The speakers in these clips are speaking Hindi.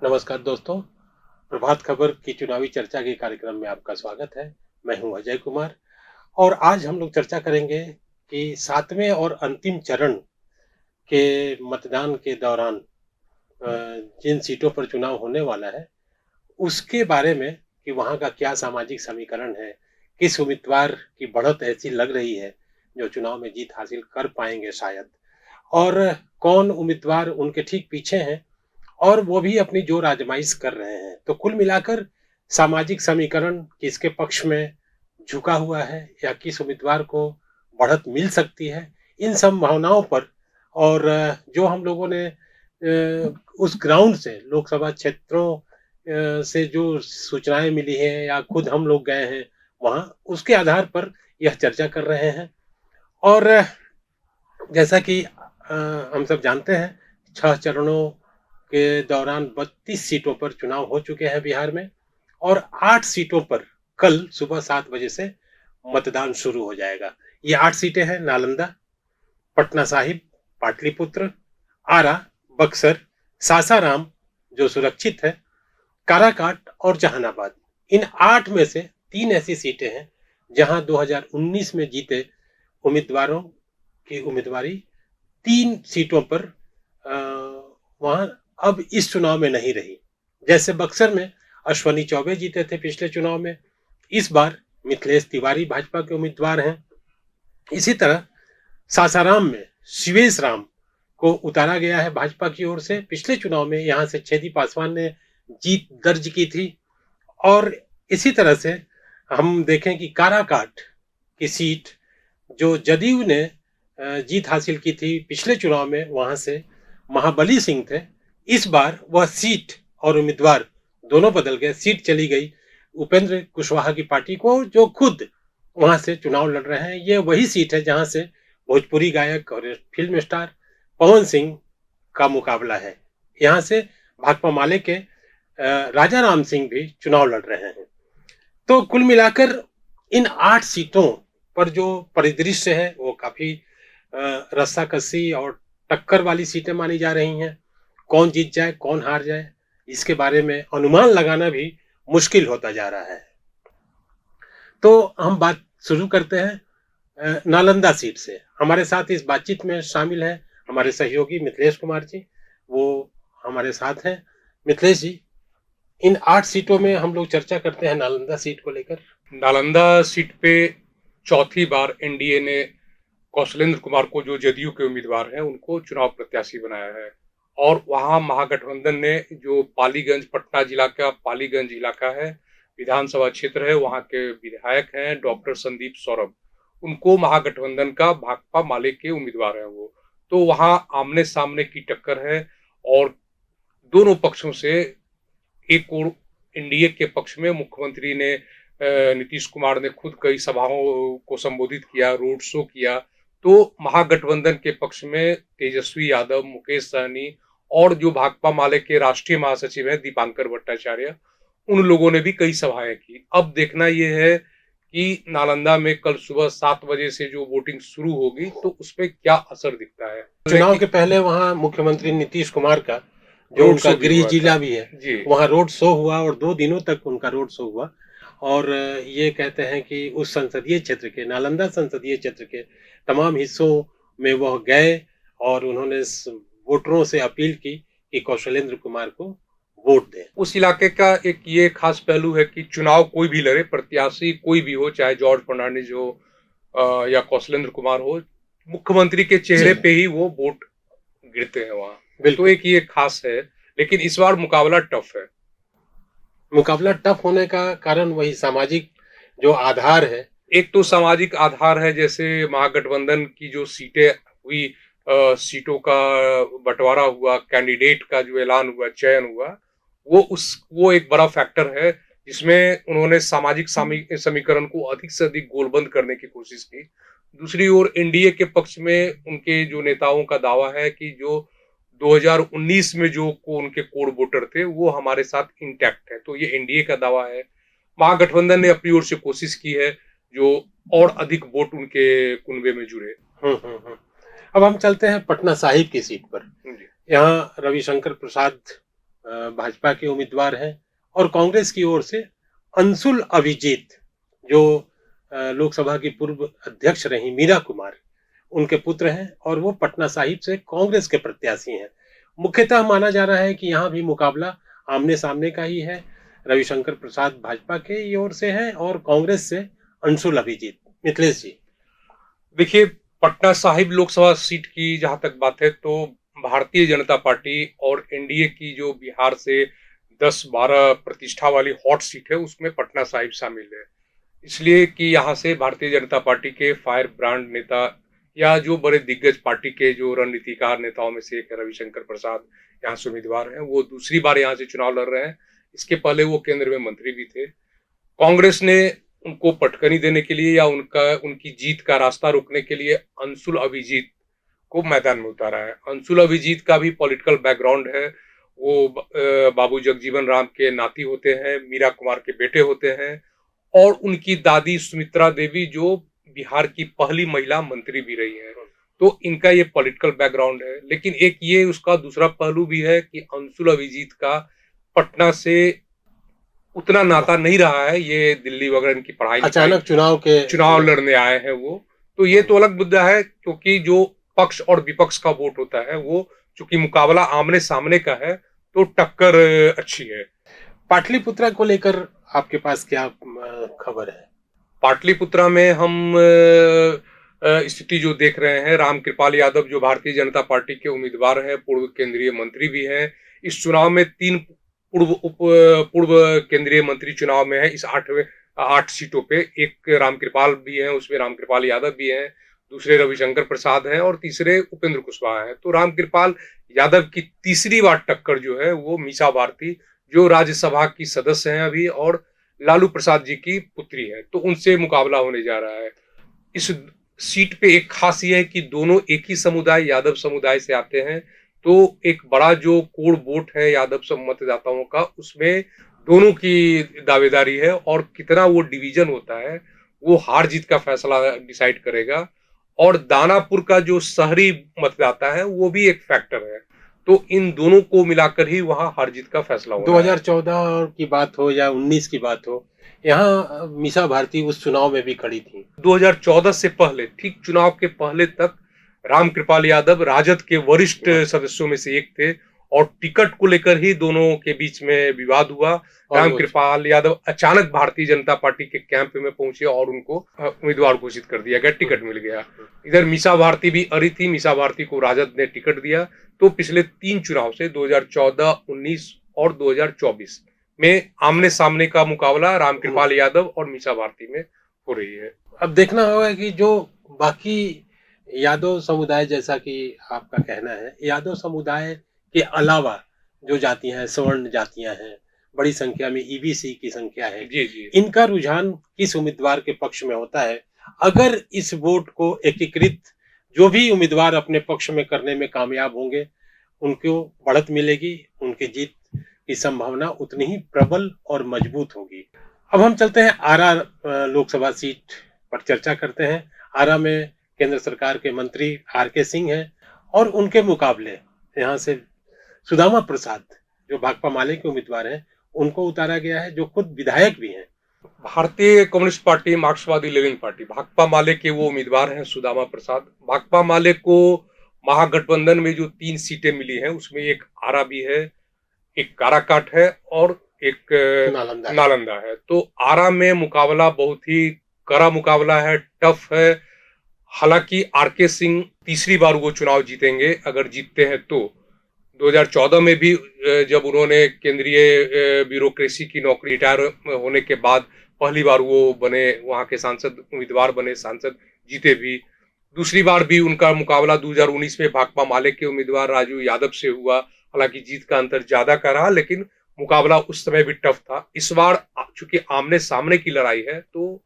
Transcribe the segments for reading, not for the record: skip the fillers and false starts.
नमस्कार दोस्तों, प्रभात खबर की चुनावी चर्चा के कार्यक्रम में आपका स्वागत है। मैं हूं अजय कुमार और आज हम लोग चर्चा करेंगे कि 7वें और अंतिम चरण के मतदान के दौरान जिन सीटों पर चुनाव होने वाला है, उसके बारे में कि वहाँ का क्या सामाजिक समीकरण है, किस उम्मीदवार की बढ़त ऐसी लग रही है, जो चुनाव में जीत हासिल कर पाएँगे शायद और कौन उम्मीदवार उनके ठीक पीछे हैं और वो भी अपनी जोर आजमाइश कर रहे हैं। तो कुल मिलाकर सामाजिक समीकरण किसके पक्ष में झुका हुआ है या किस उम्मीदवार को बढ़त मिल सकती है, इन संभावनाओं पर और जो हम लोगों ने उस ग्राउंड से लोकसभा क्षेत्रों से जो सूचनाएँ मिली हैं या खुद हम लोग गए हैं वहाँ, उसके आधार पर यह चर्चा कर रहे हैं। और जैसा कि हम सब जानते हैं 6 चरणों के दौरान 32 सीटों पर चुनाव हो चुके हैं बिहार में और 8 सीटों पर कल सुबह 7 बजे से मतदान शुरू हो जाएगा। ये 8 सीटें हैं नालंदा, पटना साहिब, पाटलिपुत्र, आरा, बक्सर, सासाराम जो सुरक्षित है, काराकाट और जहानाबाद। इन 8 में से 3 ऐसी सीटें हैं जहां 2019 में जीते उम्मीदवारों की उम्मीदवारी 3 सीटों पर वहां अब इस चुनाव में नहीं रही। जैसे बक्सर में अश्वनी चौबे जीते थे पिछले चुनाव में, इस बार मिथिलेश तिवारी भाजपा के उम्मीदवार हैं। इसी तरह सासाराम में शिवेश राम को उतारा गया है भाजपा की ओर से। पिछले चुनाव में यहां से छेदी पासवान ने जीत दर्ज की थी और इसी तरह से हम देखें कि काराकाट की सीट जो जदयू ने जीत हासिल की थी पिछले चुनाव में, वहां से महाबली सिंह थे। इस बार वह सीट और उम्मीदवार दोनों बदल गए, सीट चली गई उपेंद्र कुशवाहा की पार्टी को, जो खुद वहां से चुनाव लड़ रहे हैं। ये वही सीट है जहां से भोजपुरी गायक और फिल्म स्टार पवन सिंह का मुकाबला है। यहाँ से भाकपा माले के राजा राम सिंह भी चुनाव लड़ रहे हैं। तो कुल मिलाकर इन 8 सीटों पर जो परिदृश्य है वो काफी रस्साकसी और टक्कर वाली सीटें मानी जा रही हैं। कौन जीत जाए, कौन हार जाए, इसके बारे में अनुमान लगाना भी मुश्किल होता जा रहा है। तो हम बात शुरू करते हैं नालंदा सीट से। हमारे साथ इस बातचीत में शामिल हैं हमारे सहयोगी मिथिलेश कुमार जी, वो हमारे साथ हैं। मिथिलेश जी, इन 8 सीटों में हम लोग चर्चा करते हैं नालंदा सीट को लेकर। नालंदा सीट पे चौथी बार एनडीए ने कौशलेंद्र कुमार को, जो जदयू के उम्मीदवार हैं, उनको चुनाव प्रत्याशी बनाया है। और वहां महागठबंधन ने जो पालीगंज, पटना जिला का पालीगंज इलाका है, विधानसभा क्षेत्र है, वहां के विधायक हैं डॉक्टर संदीप सौरभ, उनको महागठबंधन का भाकपा माले के उम्मीदवार हैं वो। तो वहां आमने सामने की टक्कर है और दोनों पक्षों से एक और एनडीए के पक्ष में मुख्यमंत्री ने नीतीश कुमार ने खुद कई सभाओं को संबोधित किया, रोड शो किया। तो महागठबंधन के पक्ष में तेजस्वी यादव, मुकेश सहनी और जो भाकपा माले के राष्ट्रीय महासचिव हैं दीपांकर भट्टाचार्य, उन लोगों ने भी कई सभाएं की। अब देखना यह है कि नालंदा में कल सुबह 7 बजे से जो वोटिंग शुरू होगी तो उसपे क्या असर दिखता है। चुनाव के पहले वहां मुख्यमंत्री नीतीश कुमार का जो रोड उनका शो भी गृह हुआ था जिला भी है, जी। वहां रोड शो हुआ और 2 दिनों तक उनका रोड शो हुआ। और ये कहते हैं कि उस संसदीय क्षेत्र के, नालंदा संसदीय क्षेत्र के तमाम हिस्सों में वह गए और उन्होंने वोटरों से अपील की कि कौशलेंद्र कुमार को वोट दें। उस इलाके का एक ये खास पहलू है कि चुनाव कोई भी लड़े, प्रत्याशी कोई भी हो, चाहे जॉर्ज फर्नांडिस हो या कौशलेंद्र कुमार हो, मुख्यमंत्री के चेहरे पे ही वो वोट गिरते हैं वहां। तो एक ये खास है, लेकिन इस बार मुकाबला टफ है। मुकाबला टफ होने का कारण वही सामाजिक जो आधार है। एक तो सामाजिक आधार है, जैसे महागठबंधन की जो सीटें हुई, सीटों का बंटवारा हुआ, कैंडिडेट का जो ऐलान हुआ, चयन हुआ, वो एक बड़ा फैक्टर है जिसमें उन्होंने सामाजिक समीकरण को अधिक से अधिक गोलबंद करने की कोशिश की। दूसरी ओर एनडीए के पक्ष में उनके जो नेताओं का दावा है कि जो 2019 में जो उनके कोर वोटर थे वो हमारे साथ इंटैक्ट है। तो ये एनडीए का दावा है। महागठबंधन ने अपनी ओर से कोशिश की है जो और अधिक वोट उनके कुनबे में जुड़े। अब हम चलते हैं पटना साहिब की सीट पर। यहाँ रविशंकर प्रसाद भाजपा के उम्मीदवार हैं, और कांग्रेस की ओर से अंशुल अभिजीत, जो लोकसभा की पूर्व अध्यक्ष रही मीरा कुमार, उनके पुत्र हैं, और वो पटना साहिब से कांग्रेस के प्रत्याशी हैं। मुख्यतः माना जा रहा है कि यहाँ भी मुकाबला आमने सामने का ही है। रविशंकर प्रसाद भाजपा की ओर से है और कांग्रेस से अंशुल अभिजीत। मिथिलेश जी। देखिए, पटना साहिब लोकसभा सीट की जहां तक बात है तो भारतीय जनता पार्टी और एनडीए की जो बिहार से 10-12 प्रतिष्ठा वाली हॉट सीट है उसमें पटना साहिब शामिल है। इसलिए कि यहाँ से भारतीय जनता पार्टी के फायर ब्रांड नेता या जो बड़े दिग्गज पार्टी के जो रणनीतिकार नेताओं में से एक है रविशंकर प्रसाद, यहाँ से उम्मीदवार हैं। वो दूसरी बार यहाँ से चुनाव लड़ रहे हैं। इसके पहले वो केंद्र में मंत्री भी थे। कांग्रेस ने उनको पटकनी देने के लिए या उनकी जीत का रास्ता रोकने के लिए अंशुल अभिजीत को मैदान में उतारा है। अंशुल अभिजीत का भी पॉलिटिकल बैकग्राउंड है। वो बाबू जगजीवन राम के नाती होते हैं, मीरा कुमार के बेटे होते हैं, और उनकी दादी सुमित्रा देवी जो बिहार की पहली महिला मंत्री भी रही है। तो इनका ये पॉलिटिकल बैकग्राउंड है। लेकिन एक ये उसका दूसरा पहलू भी है कि अंशुल अभिजीत का पटना से उतना नाता नहीं रहा है। ये दिल्ली वगैरह इनकी पढ़ाई अचानक चुनाव लड़ने आए हैं वो। तो ये तो अलग मुद्दा है, क्योंकि जो पक्ष और विपक्ष का वोट होता है वो चूंकि मुकाबला आमने सामने का है तो टक्कर अच्छी है। पाटलिपुत्रा को लेकर आपके पास क्या खबर है? पाटलिपुत्रा में हम स्थिति जो देख रहे हैं, रामकृपाल यादव जो भारतीय जनता पार्टी के उम्मीदवार हैं, पूर्व केंद्रीय मंत्री भी हैं। इस चुनाव में 3 पूर्व केंद्रीय मंत्री चुनाव में है। इस 8 सीटों पे एक रामकृपाल भी हैं, उसमें रामकृपाल यादव भी हैं, दूसरे रविशंकर प्रसाद हैं और तीसरे उपेंद्र कुशवाहा हैं। तो रामकृपाल यादव की तीसरी बार टक्कर जो है वो मीसा भारती, जो राज्यसभा की सदस्य हैं अभी और लालू प्रसाद जी की पुत्री है, तो उनसे मुकाबला होने जा रहा है। इस सीट पे एक खास ये है कि दोनों एक ही समुदाय यादव समुदाय से आते हैं। तो एक बड़ा जो कोर वोट है यादव सब मतदाताओं का, उसमें दोनों की दावेदारी है और कितना वो डिवीजन होता है वो हार जीत का फैसला डिसाइड करेगा। और दानापुर का जो शहरी मतदाता है वो भी एक फैक्टर है। तो इन दोनों को मिलाकर ही वहां हार जीत का फैसला होगा। 2014 की बात हो या 19 की बात हो, यहाँ मीसा भारती उस चुनाव में भी खड़ी थी। 2014 से पहले, ठीक चुनाव के पहले तक रामकृपाल यादव राजद के वरिष्ठ सदस्यों में से एक थे और टिकट को लेकर ही दोनों के बीच में विवाद हुआ। रामकृपाल यादव अचानक भारतीय जनता पार्टी के कैंप में पहुंचे और उनको उम्मीदवार घोषित कर दिया गया, टिकट मिल गया। इधर मीसा भारती भी अड़ी थी, मीसा भारती को राजद ने टिकट दिया। तो पिछले 3 चुनाव से 2014, 19 और 2024 में आमने सामने का मुकाबला रामकृपाल यादव और मीसा भारती में हो रही है। अब देखना होगा कि जो बाकी यादव समुदाय, जैसा कि आपका कहना है, यादव समुदाय के अलावा जो जातियां हैं, सवर्ण जातियां हैं, बड़ी संख्या में ईबीसी की संख्या है, जी जी, इनका रुझान किस उम्मीदवार के पक्ष में होता है? अगर इस वोट को एकीकृत जो भी उम्मीदवार अपने पक्ष में करने में कामयाब होंगे, उनको बढ़त मिलेगी, उनकी जीत की संभावना उतनी ही प्रबल और मजबूत होगी। अब हम चलते हैं आरा लोकसभा सीट पर चर्चा करते हैं। आरा में केंद्र सरकार के मंत्री आर.के. सिंह हैं और उनके मुकाबले यहाँ से सुदामा प्रसाद, जो भाकपा माले के उम्मीदवार हैं, उनको उतारा गया है, जो खुद विधायक भी हैं। भारतीय कम्युनिस्ट पार्टी, मार्क्सवादी लेनिन पार्टी, भाकपा माले के वो उम्मीदवार हैं सुदामा प्रसाद। भाकपा माले को महागठबंधन में जो 3 सीटें मिली हैं उसमें एक आरा भी है, एक काराकाट है और एक नालंदा है। तो आरा में मुकाबला बहुत ही कड़ा मुकाबला है, टफ है। हालांकि आर.के. सिंह तीसरी बार वो चुनाव जीतेंगे अगर जीतते हैं तो। 2014 में भी जब उन्होंने केंद्रीय ब्यूरोक्रेसी की नौकरी रिटायर होने के बाद पहली बार वो बने, वहां के सांसद उम्मीदवार बने, सांसद जीते भी। दूसरी बार भी उनका मुकाबला 2019 में भाकपा माले के उम्मीदवार राजू यादव से हुआ। हालांकि जीत का अंतर ज्यादा का रहा, लेकिन मुकाबला उस समय भी टफ था। इस बार चूंकि आमने सामने की लड़ाई है तो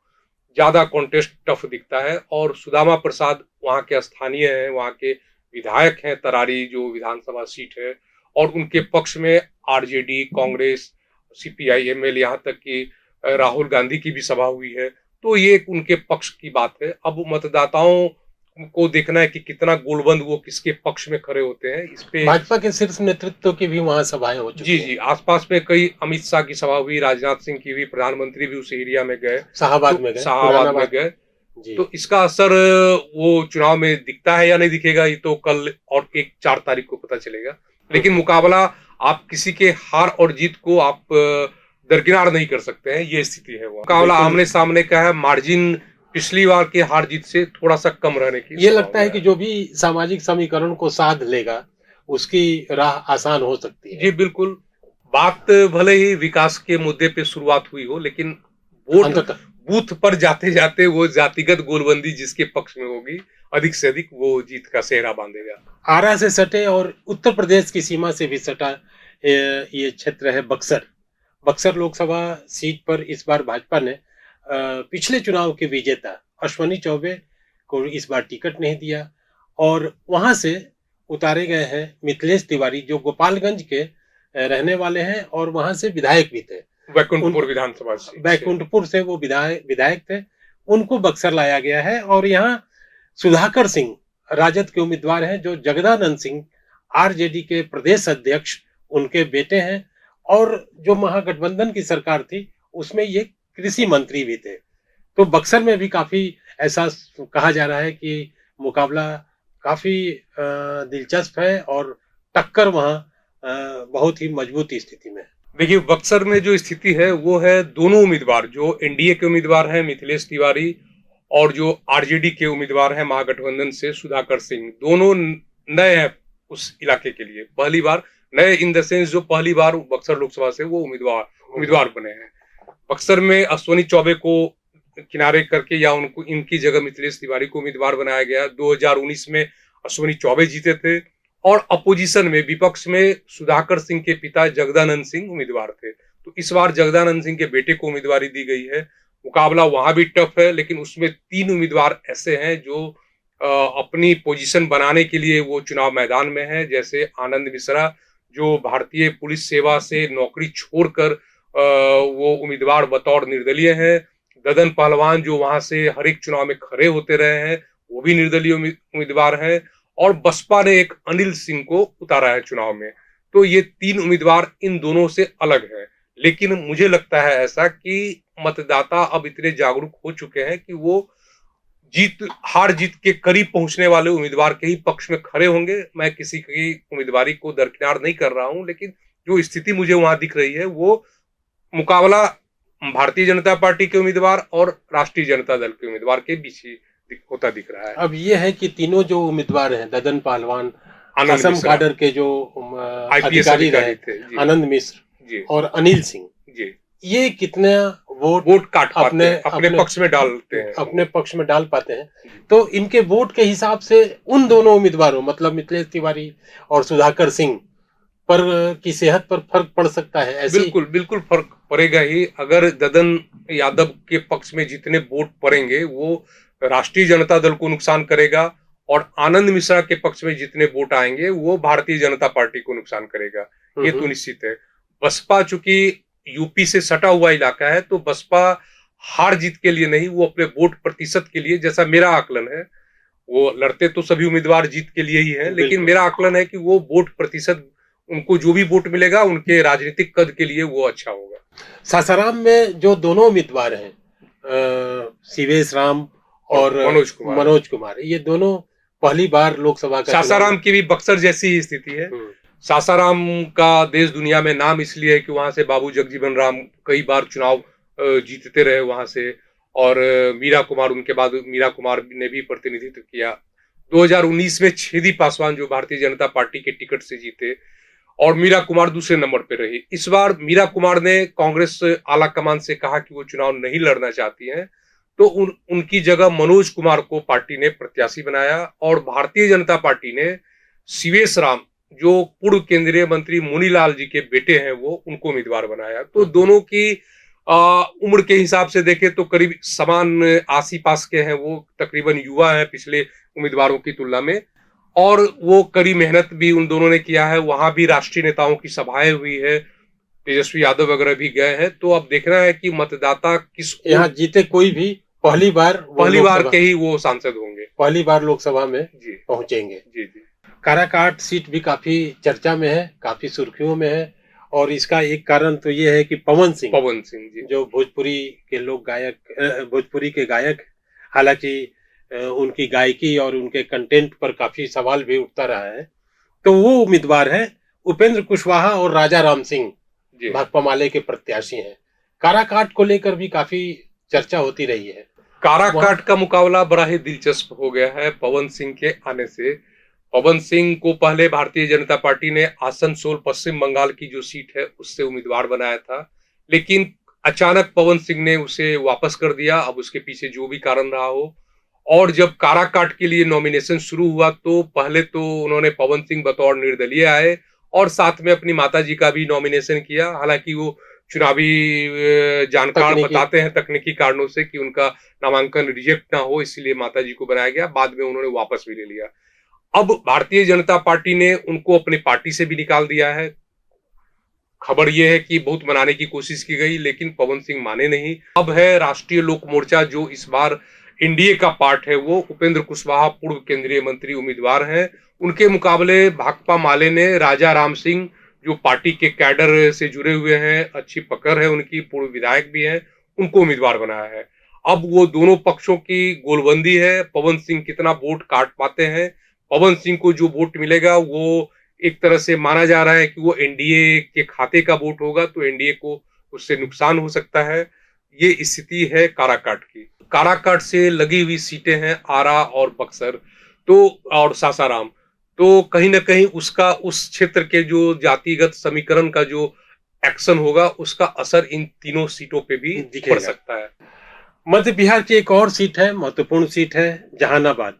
ज्यादा कॉन्टेस्ट टफ दिखता है। और सुदामा प्रसाद वहां के स्थानीय हैं, वहां के विधायक हैं, तरारी जो विधानसभा सीट है, और उनके पक्ष में आरजेडी, कांग्रेस, सीपीआई, एमएल, यहाँ तक कि राहुल गांधी की भी सभा हुई है। तो ये उनके पक्ष की बात है। अब मतदाताओं को देखना है कि कितना गोलबंद वो किसके पक्ष में खड़े होते हैं इस पे। भाजपा के शीर्ष नेतृत्व की भी वहां सभाएं हो जी चुकी जी, हैं। आसपास में कई अमित शाह की सभा हुई, राजनाथ सिंह की हुई, प्रधानमंत्री भी उस एरिया में गए, शाहाबाद तो में गए, शाहाबाद में हुरानाबाद। गए। जी। तो इसका असर वो चुनाव में दिखता है या नहीं दिखेगा, ये तो कल और एक 4 तारीख को पता चलेगा। लेकिन मुकाबला, आप किसी के हार और जीत को आप दरकिनार नहीं कर सकते हैं, ये स्थिति है। वो मुकाबला बिल्कुल। आमने सामने का है, मार्जिन पिछली बार के हार जीत से थोड़ा सा कम रहने की ये लगता संभावना है कि जो भी सामाजिक समीकरण को साध लेगा, उसकी राह आसान हो सकती है। जी बिल्कुल। बात भले ही विकास के मुद्दे पे शुरुआत हुई हो, लेकिन वोट अंततः बूथ पर जाते जाते वो जातिगत गोलबंदी जिसके पक्ष में होगी, अधिक से अधिक वो जीत का सेहरा बांधेगा। आरा से सटे और उत्तर प्रदेश की सीमा से भी सटा ये क्षेत्र है बक्सर। बक्सर लोकसभा सीट पर इस बार भाजपा ने पिछले चुनाव के विजेता अश्वनी चौबे को इस बार टिकट नहीं दिया और वहां से उतारे गए हैं मिथिलेश तिवारी, जो गोपालगंज के रहने वाले हैं और वहां से विधायक भी थे। वैकुंठपुर विधानसभा सीट से। बैकुंठपुर से वो विधायक थे, उनको बक्सर लाया गया है और यहाँ सुधाकर सिंह राजद के उम्मीदवार हैं, जो जगदानंद सिंह आरजेडी के प्रदेश अध्यक्ष उनके बेटे हैं और जो महागठबंधन की सरकार थी उसमें ये कृषि मंत्री भी थे। तो बक्सर में भी काफी ऐसा कहा जा रहा है कि मुकाबला काफी दिलचस्प है और टक्कर वहां बहुत ही मजबूत स्थिति में है। देखिए, बक्सर में जो स्थिति है वो है, दोनों उम्मीदवार जो एनडीए के उम्मीदवार हैं मिथिलेश तिवारी और जो आरजेडी के उम्मीदवार हैं महागठबंधन से सुधाकर सिंह, दोनों नए हैं उस इलाके के लिए। पहली बार नए इन द सेंस जो पहली बार बक्सर लोकसभा से वो उम्मीदवार बने हैं। बक्सर में अश्वनी चौबे को किनारे करके या उनको इनकी जगह मिथिलेश तिवारी को उम्मीदवार बनाया गया। 2019 में अश्वनी चौबे जीते थे और अपोजिशन में विपक्ष में सुधाकर सिंह के पिता जगदानंद सिंह उम्मीदवार थे। तो इस बार जगदानंद सिंह के बेटे को उम्मीदवारी दी गई है। मुकाबला वहां भी टफ है, लेकिन उसमें 3 उम्मीदवार ऐसे हैं जो अपनी पोजीशन बनाने के लिए वो चुनाव मैदान में है। जैसे आनंद मिश्रा, जो भारतीय पुलिस सेवा से नौकरी छोड़कर वो उम्मीदवार बतौर निर्दलीय हैं। ददन पहलवान, जो वहां से हर एक चुनाव में खड़े होते रहे हैं, वो भी निर्दलीय उम्मीदवार हैं। और बसपा ने एक अनिल सिंह को उतारा है चुनाव में। तो ये 3 उम्मीदवार इन दोनों से अलग हैं। लेकिन मुझे लगता है ऐसा कि मतदाता अब इतने जागरूक हो चुके हैं कि वो हार जीत के करीब पहुंचने वाले उम्मीदवार के ही पक्ष में खड़े होंगे। मैं किसी की उम्मीदवारी को दरकिनार नहीं कर रहा हूं, लेकिन जो स्थिति मुझे वहां दिख रही है वो मुकाबला भारतीय जनता पार्टी के उम्मीदवार और राष्ट्रीय जनता दल के उम्मीदवार के बीच ही होता दिख रहा है। अब ये है कि तीनों जो उम्मीदवार हैं, ददन पहलवान, आनंद असम मिश्रा, काडर के जो आईपीएस अधिकारी अधिकारी रहे, थे जी, आनंद मिश्र जी, और अनिल सिंह, जी, ये कितना वोट काट पाते हैं, अपने पक्ष में डालते हैं, अपने पक्ष में डाल पाते हैं। तो इनके वोट के हिसाब से उन दोनों उम्मीदवारों, मतलब मिथिलेश तिवारी और सुधाकर सिंह पर की सेहत पर फर्क पड़ सकता है। ऐसी बिल्कुल बिल्कुल फर्क पड़ेगा ही। अगर ददन यादव के पक्ष में जितने वोट पड़ेंगे वो राष्ट्रीय जनता दल को नुकसान करेगा और आनंद मिश्रा के पक्ष में जितने वोट आएंगे वो भारतीय जनता पार्टी को नुकसान करेगा, ये तो निश्चित है। बसपा चूंकि यूपी से सटा हुआ इलाका है, तो बसपा हार जीत के लिए नहीं, वो अपने वोट प्रतिशत के लिए, जैसा मेरा आकलन है, वो लड़ते तो सभी उम्मीदवार जीत के लिए ही है, लेकिन मेरा आकलन है कि वो वोट प्रतिशत, उनको जो भी वोट मिलेगा उनके राजनीतिक कद के लिए वो अच्छा होगा। सासाराम में जो दोनों उम्मीदवार हैं, सीवेश राम और मनोज कुमार, ये दोनों पहली बार लोकसभा का सासाराम की भी बक्सर जैसी ही स्थिति है। सासाराम का देश दुनिया में नाम इसलिए है कि वहां से बाबू जगजीवन राम कई बार चुनाव जीतते रहे वहां से, और मीरा कुमार, उनके बाद मीरा कुमार ने भी प्रतिनिधित्व किया। 2019 में छेदी पासवान जो भारतीय जनता पार्टी के टिकट से जीते और मीरा कुमार दूसरे नंबर पर रही। इस बार मीरा कुमार ने कांग्रेस आला कमान से कहा कि वो चुनाव नहीं लड़ना चाहती हैं, तो उनकी जगह मनोज कुमार को पार्टी ने प्रत्याशी बनाया और भारतीय जनता पार्टी ने सीवेश राम, जो पूर्व केंद्रीय मंत्री मुनीलाल जी के बेटे हैं, वो उनको उम्मीदवार बनाया। तो दोनों की उम्र के हिसाब से देखें तो करीब समान आसी पास के हैं, वो तकरीबन युवा हैं पिछले उम्मीदवारों की तुलना में, और वो कड़ी मेहनत भी उन दोनों ने किया है। वहां भी राष्ट्रीय नेताओं की सभाएं हुई है, तेजस्वी यादव वगैरह भी गए हैं। तो अब देखना है कि मतदाता किस, यहाँ जीते कोई भी पहली बार के ही वो सांसद होंगे। पहली बार लोकसभा में जी पहुंचेंगे। जी जी काराकाट सीट भी काफी चर्चा में है, काफी सुर्खियों में है, और इसका एक कारण तो ये है कि पवन सिंह, जी जो भोजपुरी के लोग गायक, भोजपुरी के गायक, हालांकि उनकी गायकी और उनके कंटेंट पर काफी सवाल भी उठता रहा है, तो वो उम्मीदवार हैं उपेंद्र कुशवाहा और राजा राम सिंह, जी। भाकपा माले के प्रत्याशी हैं। काराकाट को लेकर भी काफी चर्चा होती रही है। काराकाट का मुकाबला बड़ा ही दिलचस्प हो गया है पवन सिंह के आने से। पवन सिंह को पहले भारतीय जनता पार्टी ने आसनसोल पश्चिम बंगाल की जो सीट है उससे उम्मीदवार बनाया था, लेकिन अचानक पवन सिंह ने उसे वापस कर दिया। अब उसके पीछे जो भी कारण रहा हो, और जब काराकाट के लिए नॉमिनेशन शुरू हुआ तो पहले तो उन्होंने पवन सिंह बतौर निर्दलीय आए और साथ में अपनी माताजी का भी नॉमिनेशन किया। हालांकि वो चुनावी जानकार बताते हैं तकनीकी कारणों से कि उनका नामांकन रिजेक्ट ना हो, इसलिए माताजी को बनाया गया। बाद में उन्होंने वापस भी ले लिया। अब भारतीय जनता पार्टी ने उनको अपनी पार्टी से भी निकाल दिया है। खबर यह है कि बहुत मनाने की कोशिश की गई, लेकिन पवन सिंह माने नहीं। अब है राष्ट्रीय लोक मोर्चा, जो इस बार एनडीए का पार्ट है। वो उपेंद्र कुशवाहा पूर्व केंद्रीय मंत्री उम्मीदवार हैं। उनके मुकाबले भाकपा माले ने राजा राम सिंह, जो पार्टी के कैडर से जुड़े हुए हैं, अच्छी पकड़ है उनकी, पूर्व विधायक भी हैं, उनको उम्मीदवार बनाया है। अब वो दोनों पक्षों की गोलबंदी है। पवन सिंह कितना वोट काट पाते हैं। पवन सिंह को जो वोट मिलेगा वो एक तरह से माना जा रहा है कि वो एनडीए के खाते का वोट होगा, तो एनडीए को उससे नुकसान हो सकता है। ये स्थिति है काराकाट की। काराकाट से लगी हुई सीटें हैं आरा और बक्सर तो, और सासाराम। तो कहीं ना कहीं उसका उस क्षेत्र के जो जातिगत समीकरण का जो एक्शन होगा, उसका असर इन तीनों सीटों पे भी पड़ सकता है। मध्य बिहार की एक और सीट है, महत्वपूर्ण सीट है, जहानाबाद।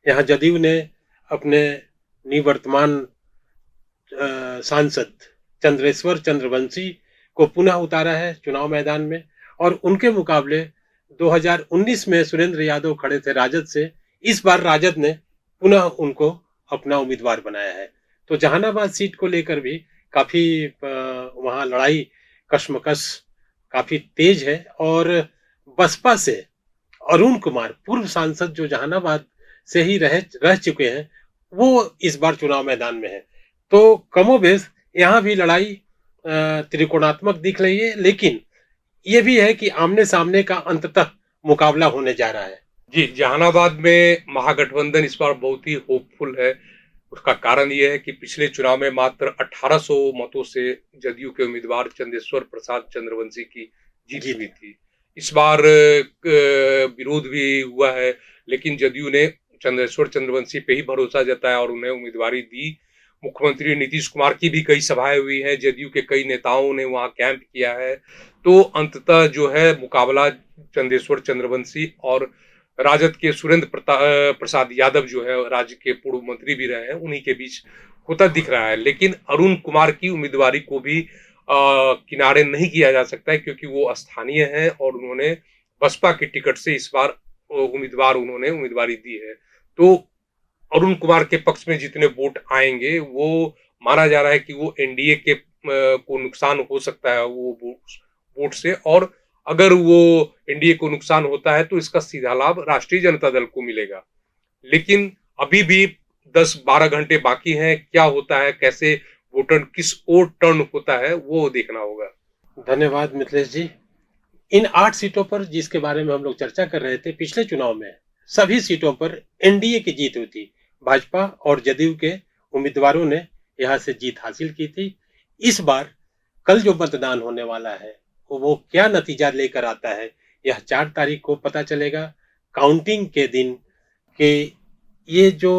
यहाँ जदयू ने अपने निवर्तमान सांसद चंद्रेश्वर चंद्रवंशी को पुनः उतारा है चुनाव मैदान में, और उनके मुकाबले 2019 में सुरेंद्र यादव खड़े थे राजद से। इस बार राजद ने पुनः उनको अपना उम्मीदवार बनाया है। तो जहानाबाद सीट को लेकर भी काफी वहां लड़ाई कशमकश काफी तेज है, और बसपा से अरुण कुमार, पूर्व सांसद जो जहानाबाद से ही रह चुके हैं, वो इस बार चुनाव मैदान में है। तो कमोबेश यहाँ भी लड़ाई त्रिकोणात्मक दिख रही है, लेकिन ये भी है कि आमने सामने का अंततः मुकाबला होने जा रहा है। जी, जहानाबाद में महागठबंधन इस बार बहुत ही होपफुल है। उसका कारण यह है कि पिछले चुनाव में मात्र 1800 मतों से जदयू के उम्मीदवार चंदेश्वर प्रसाद चंद्रवंशी की जीत हुई थी। इस बार विरोध भी हुआ है, लेकिन जदयू ने चंदेश्वर चंद्रवंशी पे ही भरोसा जताया और उन्हें उम्मीदवारी दी। मुख्यमंत्री नीतीश कुमार की भी कई सभाएं हुई हैं, जदयू के कई नेताओं ने वहां कैंप किया है। तो अंततः जो है मुकाबला चंदेश्वर चंद्रवंशी और राजद के सुरेंद्र प्रसाद यादव, जो है राज्य के पूर्व मंत्री भी रहे हैं, उन्हीं के बीच होता दिख रहा है। लेकिन अरुण कुमार की उम्मीदवारी को भी किनारे नहीं किया जा सकता है, क्योंकि वो स्थानीय हैं और उन्होंने बसपा के टिकट से इस बार उन्होंने उम्मीदवारी दी है। तो अरुण कुमार के पक्ष में जितने वोट आएंगे, वो माना जा रहा है कि वो एनडीए के को नुकसान हो सकता है वो वोट से, और अगर वो एनडीए को नुकसान होता है तो इसका सीधा लाभ राष्ट्रीय जनता दल को मिलेगा। लेकिन अभी भी 10-12 घंटे बाकी हैं। क्या होता है, कैसे वोटर किस ओर टर्न होता है, वो देखना होगा। धन्यवाद मिथिलेश जी। इन 8 सीटों पर जिसके बारे में हम लोग चर्चा कर रहे थे, पिछले चुनाव में सभी सीटों पर एनडीए की जीत हुई थी। भाजपा और जदयू के उम्मीदवारों ने यहाँ से जीत हासिल की थी। इस बार कल जो मतदान होने वाला है, वो क्या नतीजा लेकर आता है, यह 4 तारीख को पता चलेगा। काउंटिंग के दिन के ये जो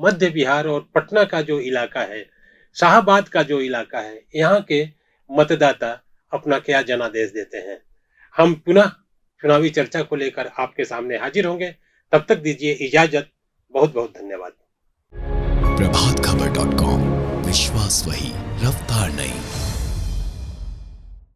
मध्य बिहार और पटना का जो इलाका है, शाहाबाद का जो इलाका है, यहाँ के मतदाता अपना क्या जनादेश देते हैं। हम पुनः चुनावी चर्चा को लेकर आपके सामने हाजिर होंगे। तब तक दीजिए इजाजत। बहुत बहुत धन्यवाद। प्रभातखबर.com, विश्वास वही, रफ्तार नहीं।